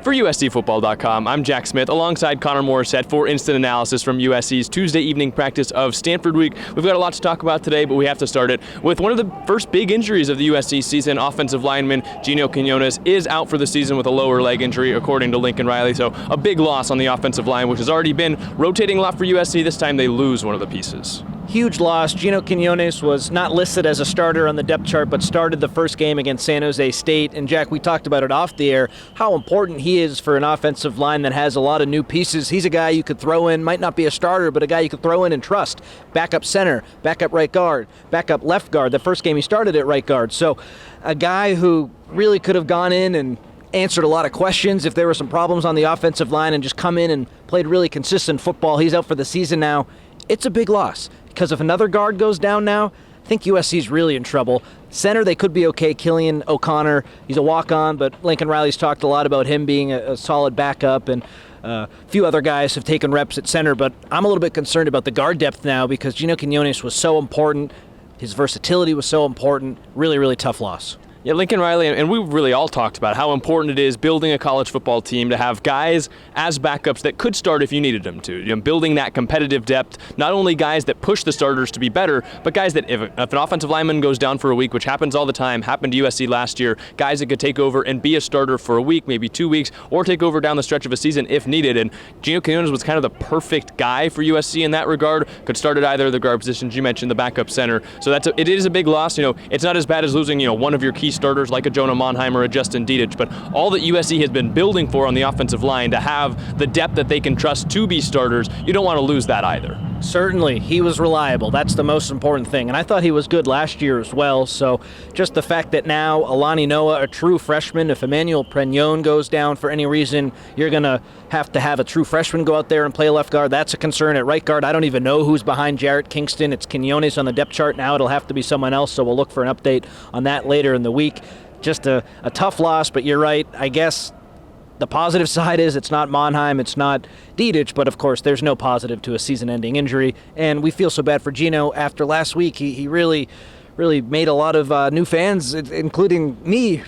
For USCFootball.com, I'm Jack Smith alongside Connor Morrissette for instant analysis from USC's Tuesday evening practice of Stanford week. We've got a lot to talk about today, but we have to start it with one of the first big injuries of the USC season. Offensive lineman Gino Quinones is out for the season with a lower leg injury, according to Lincoln Riley. So a big loss on the offensive line, which has already been rotating a lot for USC. This time they lose one of the pieces. Huge loss. Gino Quinones was not listed as a starter on the depth chart, but started the first game against San Jose State. And Jack, we talked about it off the air, how important he is for an offensive line that has a lot of new pieces. He's a guy you could throw in, might not be a starter, but a guy you could throw in and trust. Backup center, backup right guard, backup left guard. The first game he started at right guard. So a guy who really could have gone in and answered a lot of questions if there were some problems on the offensive line and just come in and played really consistent football. He's out for the season now. It's a big loss because if another guard goes down now, I think USC's really in trouble. Center, they could be okay. Killian O'Connor, he's a walk-on, but Lincoln Riley's talked a lot about him being a solid backup, and a few other guys have taken reps at center, but I'm a little bit concerned about the guard depth now because Gino Quinones was so important. His versatility was so important. Really, really tough loss. Yeah, Lincoln Riley, and we really all talked about how important it is building a college football team to have guys as backups that could start if you needed them to. You know, building that competitive depth, not only guys that push the starters to be better, but guys that if an offensive lineman goes down for a week, which happens all the time, happened to USC last year, guys that could take over and be a starter for a week, maybe 2 weeks, or take over down the stretch of a season if needed. And Gino Quinones was kind of the perfect guy for USC in that regard. Could start at either of the guard positions. You mentioned the backup center. So it is a big loss. You know, it's not as bad as losing, one of your key starters like a Jonah Monheim or a Justin Dietich, but all that USC has been building for on the offensive line to have the depth that they can trust to be starters, you don't want to lose that either. Certainly, he was reliable. That's the most important thing. And I thought he was good last year as well. So just the fact that now Alani Noah, a true freshman, if Emmanuel Pregnon goes down for any reason, you're going to have a true freshman go out there and play left guard. That's a concern. At right guard, I don't even know who's behind Jarrett Kingston. It's Quinones on the depth chart now. It'll have to be someone else, so we'll look for an update on that later in the week. Just a tough loss, but you're right. I guess the positive side is it's not Monheim, it's not Dietich, but of course there's no positive to a season-ending injury. And we feel so bad for Gino after last week. He really made a lot of new fans, including me,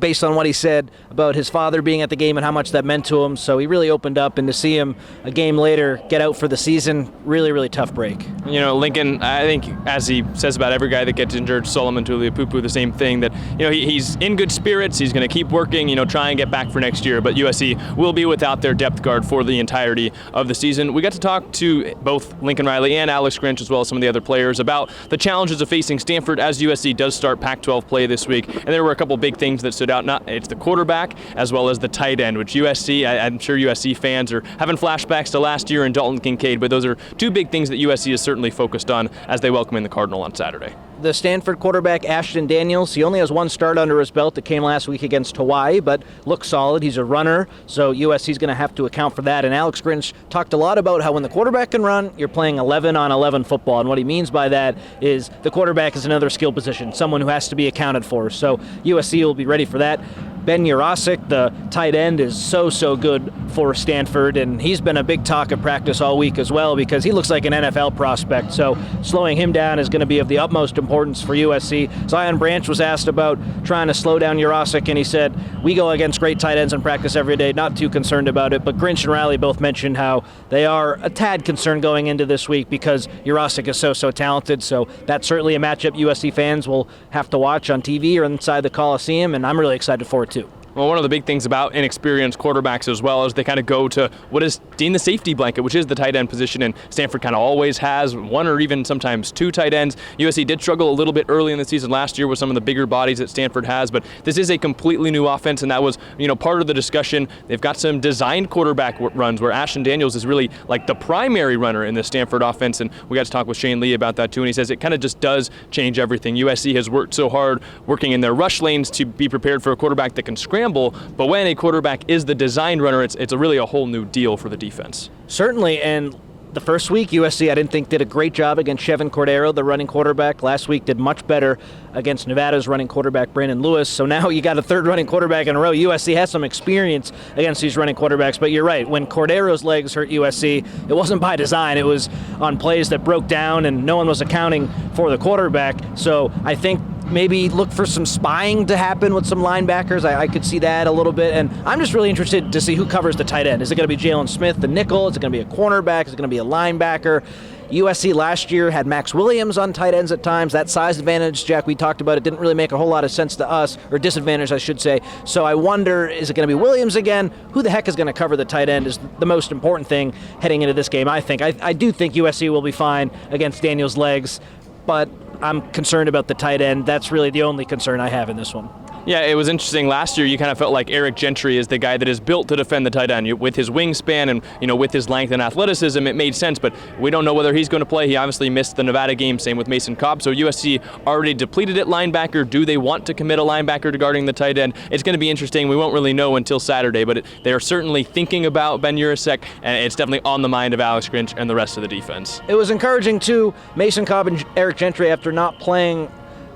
based on what he said about his father being at the game and how much that meant to him. So he really opened up, and to see him a game later get out for the season, really, really tough break. Lincoln, I think, as he says about every guy that gets injured, Solomon Tuliaupupu, the same thing, that he's in good spirits. He's going to keep working, try and get back for next year. But USC will be without their depth guard for the entirety of the season. We got to talk to both Lincoln Riley and Alex Grinch, as well as some of the other players, about the challenges of facing Stanford as USC does start Pac-12 play this week. And there were a couple big things that stood out. It's the quarterback as well as the tight end, which USC, I'm sure USC fans are having flashbacks to last year in Dalton Kincaid, but those are two big things that USC is certainly focused on as they welcome in the Cardinal on Saturday. The Stanford quarterback, Ashton Daniels, he only has one start under his belt that came last week against Hawaii, but looks solid. He's a runner, so USC's going to have to account for that. And Alex Grinch talked a lot about how when the quarterback can run, you're playing 11-on-11 football. And what he means by that is the quarterback is another skill position, someone who has to be accounted for. So USC will be ready for that. Ben Yurosek, the tight end, is so good for Stanford, and he's been a big talk of practice all week as well because he looks like an NFL prospect. So slowing him down is going to be of the utmost importance for USC. Zion Branch was asked about trying to slow down Yurosek, and he said, we go against great tight ends in practice every day, not too concerned about it. But Grinch and Riley both mentioned how they are a tad concerned going into this week because Yurosek is so talented. So that's certainly a matchup USC fans will have to watch on TV or inside the Coliseum, and I'm really excited for it too. Well, one of the big things about inexperienced quarterbacks as well is they kind of go to what is deemed the safety blanket, which is the tight end position, and Stanford kind of always has one or even sometimes two tight ends. USC did struggle a little bit early in the season last year with some of the bigger bodies that Stanford has, but this is a completely new offense, and that was part of the discussion. They've got some designed quarterback runs where Ashton Daniels is really like the primary runner in the Stanford offense, and we got to talk with Shane Lee about that too, and he says it kind of just does change everything. USC has worked so hard working in their rush lanes to be prepared for a quarterback that can scramble, but when a quarterback is the designed runner, it's really a whole new deal for the defense. Certainly, and the first week, USC, I didn't think did a great job against Chevin Cordero, the running quarterback. Last week did much better against Nevada's running quarterback, Brandon Lewis. So now you got a third running quarterback in a row. USC has some experience against these running quarterbacks, but you're right. When Cordero's legs hurt USC, it wasn't by design. It was on plays that broke down, and no one was accounting for the quarterback. So I think maybe look for some spying to happen with some linebackers. I could see that a little bit. And I'm just really interested to see who covers the tight end. Is it going to be Jalen Smith, the nickel? Is it going to be a cornerback? Is it going to be a linebacker? USC last year had Max Williams on tight ends at times. That size advantage, Jack, we talked about, it didn't really make a whole lot of sense to us, or disadvantage, I should say. So I wonder, is it going to be Williams again? Who the heck is going to cover the tight end is the most important thing heading into this game, I think. I do think USC will be fine against Daniels' legs, but I'm concerned about the tight end. That's really the only concern I have in this one. Yeah, it was interesting. Last year, you kind of felt like Eric Gentry is the guy that is built to defend the tight end. With his wingspan and, with his length and athleticism, it made sense, but we don't know whether he's going to play. He obviously missed the Nevada game, same with Mason Cobb. So USC already depleted at linebacker. Do they want to commit a linebacker to guarding the tight end? It's going to be interesting. We won't really know until Saturday, but they are certainly thinking about Ben Yurosek, and it's definitely on the mind of Alex Grinch and the rest of the defense. It was encouraging, too. Mason Cobb and Eric Gentry, after not playing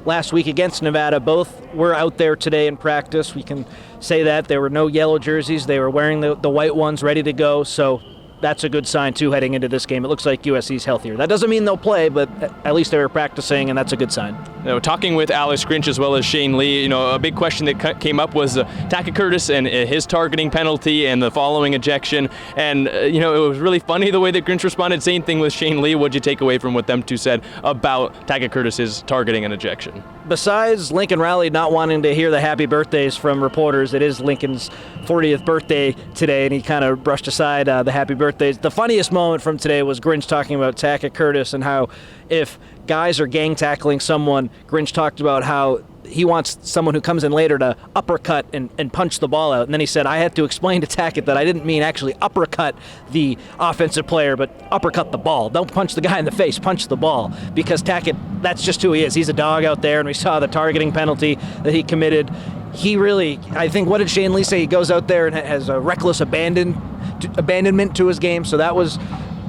last week against Nevada, both were out there today in practice. We can say that. There were no yellow jerseys. They were wearing the white ones ready to go. So that's a good sign, too, heading into this game. It looks like USC's healthier. That doesn't mean they'll play, but at least they were practicing, and that's a good sign. Talking with Alex Grinch as well as Shane Lee, a big question that came up was Tackett Curtis and his targeting penalty and the following ejection. And, it was really funny the way that Grinch responded. Same thing with Shane Lee. What'd you take away from what them two said about Tackett Curtis's targeting and ejection? Besides Lincoln Riley not wanting to hear the happy birthdays from reporters, it is Lincoln's 40th birthday today, and he kind of brushed aside the happy birthdays. The funniest moment from today was Grinch talking about Tackett Curtis and how if guys are gang tackling someone, Grinch talked about how he wants someone who comes in later to uppercut and punch the ball out. And then he said, I had to explain to Tackett that I didn't mean actually uppercut the offensive player, but uppercut the ball. Don't punch the guy in the face, punch the ball. Because Tackett, that's just who he is. He's a dog out there, and we saw the targeting penalty that he committed. He really, I think, what did Shane Lee say? He goes out there and has a reckless abandonment to his game, so that was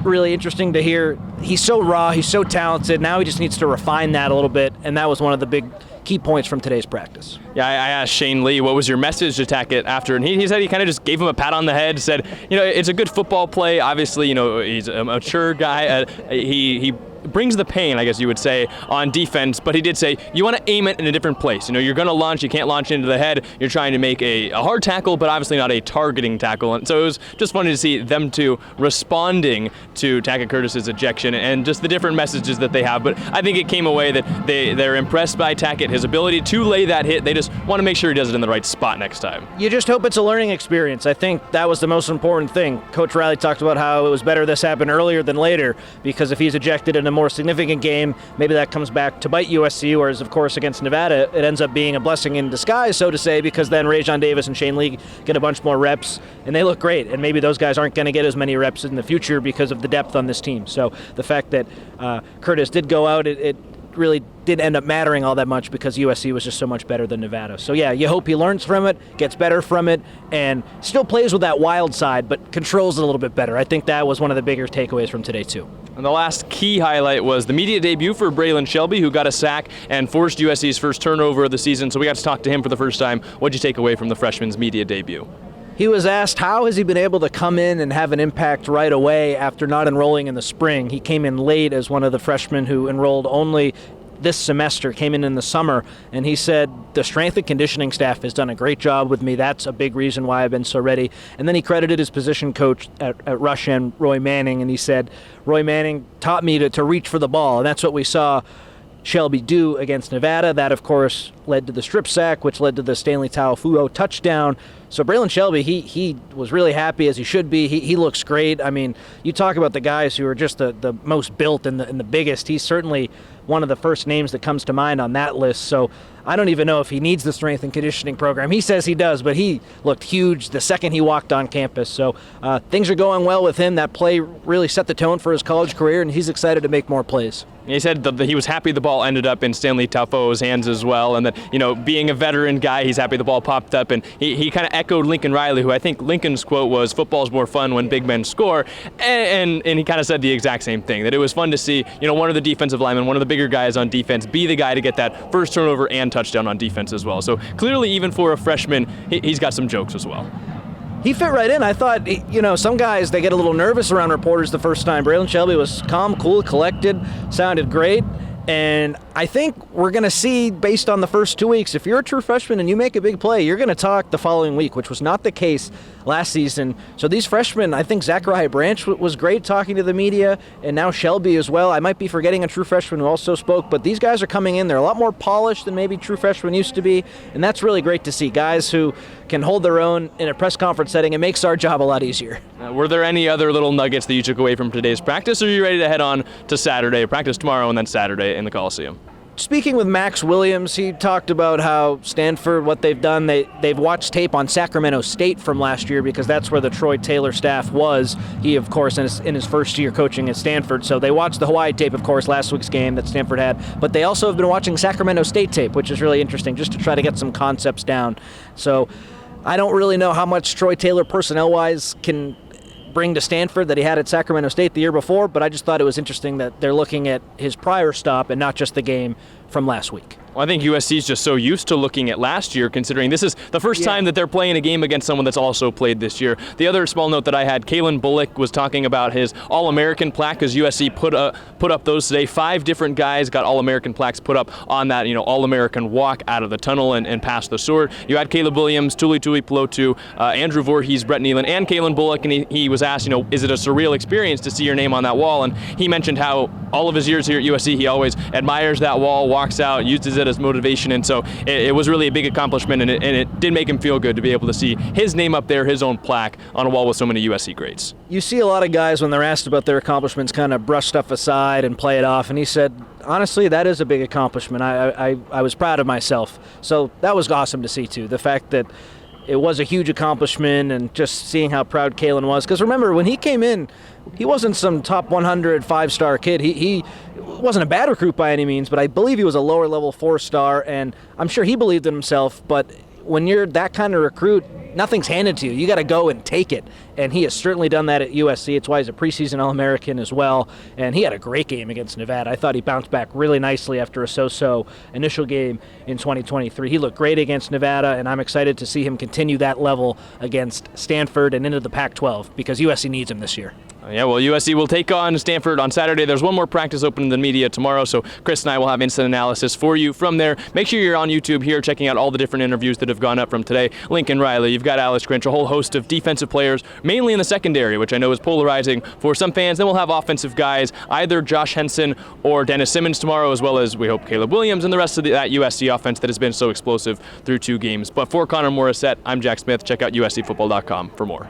really interesting to hear. He's so raw, he's so talented. Now he just needs to refine that a little bit, and that was one of the big key points from today's practice. Yeah, I asked Shane Lee, what was your message to Tackett after? And he said he kind of just gave him a pat on the head, said, it's a good football play. Obviously, he's a mature guy. He brings the pain, I guess you would say, on defense, but he did say you want to aim it in a different place. You're going to launch, you can't launch into the head. You're trying to make a hard tackle, but obviously not a targeting tackle. And so it was just funny to see them two responding to Tackett Curtis's ejection and just the different messages that they have. But I think it came away that they're impressed by Tackett, his ability to lay that hit. They just want to make sure he does it in the right spot next time. You just hope it's a learning experience. I think that was the most important thing. Coach Riley talked about how it was better this happened earlier than later, because if he's ejected in a more significant game, maybe that comes back to bite USC, whereas, of course, against Nevada, it ends up being a blessing in disguise, so to say, because then Rajon Davis and Shane Lee get a bunch more reps, and they look great, and maybe those guys aren't going to get as many reps in the future because of the depth on this team. So the fact that Curtis did go out, it really didn't end up mattering all that much because USC was just so much better than Nevada. So yeah, you hope he learns from it, gets better from it, and still plays with that wild side, but controls it a little bit better. I think that was one of the bigger takeaways from today too. And the last key highlight was the media debut for Braylon Shelby, who got a sack and forced USC's first turnover of the season. So we got to talk to him for the first time. What'd you take away from the freshman's media debut? He was asked how has he been able to come in and have an impact right away after not enrolling in the spring. He came in late as one of the freshmen who enrolled only this semester, came in the summer, and he said the strength and conditioning staff has done a great job with me. That's a big reason why I've been so ready. And then he credited his position coach at rush end, Roy Manning, and he said Roy Manning taught me to reach for the ball, and that's what we saw Shelby do against Nevada. That, of course, led to the strip sack, which led to the Stanley Taofuo touchdown. So Braylon Shelby, he was really happy, as he should be. He looks great. I mean, you talk about the guys who are just the most built and the biggest. He's certainly one of the first names that comes to mind on that list. So I don't even know if he needs the strength and conditioning program. He says he does, but he looked huge the second he walked on campus. So things are going well with him. That play really set the tone for his college career, and he's excited to make more plays. He said that he was happy the ball ended up in Stanley Taofuo's hands as well, and that, being a veteran guy, he's happy the ball popped up, and he kind of echoed Lincoln Riley, who I think Lincoln's quote was, "Football's more fun when big men score," and he kind of said the exact same thing, that it was fun to see, one of the defensive linemen, one of the bigger guys on defense, be the guy to get that first turnover and touchdown on defense as well. So clearly, even for a freshman, he's got some jokes as well. He fit right in. I thought, some guys, they get a little nervous around reporters the first time. Braylon Shelby was calm, cool, collected, sounded great. And I think we're going to see, based on the first 2 weeks, if you're a true freshman and you make a big play, you're going to talk the following week, which was not the case last season. So these freshmen, I think Zachariah Branch was great talking to the media, and now Shelby as well. I might be forgetting a true freshman who also spoke, but these guys are coming in. They're a lot more polished than maybe true freshmen used to be, and that's really great to see. Guys who can hold their own in a press conference setting. It makes our job a lot easier. Were there any other little nuggets that you took away from today's practice, or are you ready to head on to Saturday, practice tomorrow and then Saturday in the Coliseum? Speaking with Max Williams, he talked about how Stanford, what they've done, they've watched tape on Sacramento State from last year because that's where the Troy Taylor staff was. He, of course, in his first year coaching at Stanford. So they watched the Hawaii tape, of course, last week's game that Stanford had. But they also have been watching Sacramento State tape, which is really interesting, just to try to get some concepts down. So I don't really know how much Troy Taylor personnel-wise can bring to Stanford that he had at Sacramento State the year before, but I just thought it was interesting that they're looking at his prior stop and not just the game from last week. Well, I think USC is just so used to looking at last year, considering this is the first time that they're playing a game against someone that's also played this year. The other small note that I had, Kalen Bullock was talking about his All-American plaque as USC put up those today. 5 different guys got All-American plaques put up on that, All-American walk out of the tunnel and past the sword. You had Caleb Williams, Tuli Pelotu, Andrew Voorhees, Brett Nealon, and Kalen Bullock, and he was asked, is it a surreal experience to see your name on that wall? And he mentioned how all of his years here at USC, he always admires that wall, walks out, uses it as motivation, and so it was really a big accomplishment, and it did make him feel good to be able to see his name up there, his own plaque on a wall with so many USC greats. You see a lot of guys when they're asked about their accomplishments kind of brush stuff aside and play it off, and he said, honestly, that is a big accomplishment. I was proud of myself. So that was awesome to see too. The fact that it was a huge accomplishment and just seeing how proud Kalen was. Because remember, when he came in, he wasn't some top 100 5-star kid. He wasn't a bad recruit by any means, but I believe he was a lower level 4-star, and I'm sure he believed in himself. But when you're that kind of recruit, nothing's handed to you. You got to go and take it. And he has certainly done that at USC. It's why he's a preseason All-American as well. And he had a great game against Nevada. I thought he bounced back really nicely after a so-so initial game in 2023. He looked great against Nevada, and I'm excited to see him continue that level against Stanford and into the Pac-12 because USC needs him this year. Yeah, well, USC will take on Stanford on Saturday. There's one more practice open in the media tomorrow, so Chris and I will have instant analysis for you from there. Make sure you're on YouTube here checking out all the different interviews that have gone up from today. Lincoln Riley, you've got Alex Grinch, a whole host of defensive players, mainly in the secondary, which I know is polarizing for some fans. Then we'll have offensive guys, either Josh Henson or Dennis Simmons tomorrow, as well as, we hope, Caleb Williams and the rest of that USC offense that has been so explosive through 2 games. But for Connor Morrissette, I'm Jack Smith. Check out USCfootball.com for more.